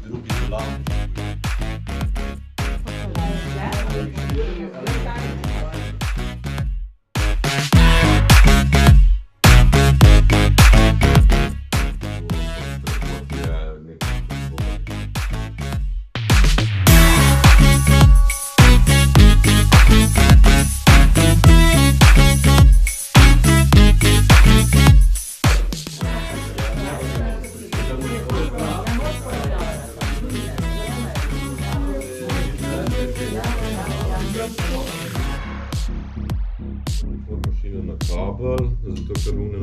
drugi selam. Mašina na kabel, zato ker vune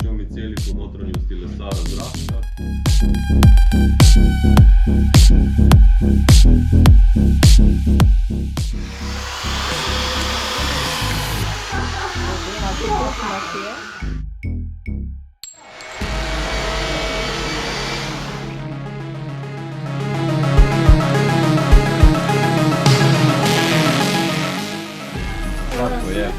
na mi celi po notranjosti lesa razrasta. Lahko je.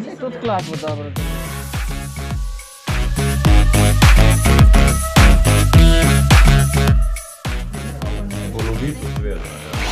Je tudi skladbo dobro. Polovico sveta, ja.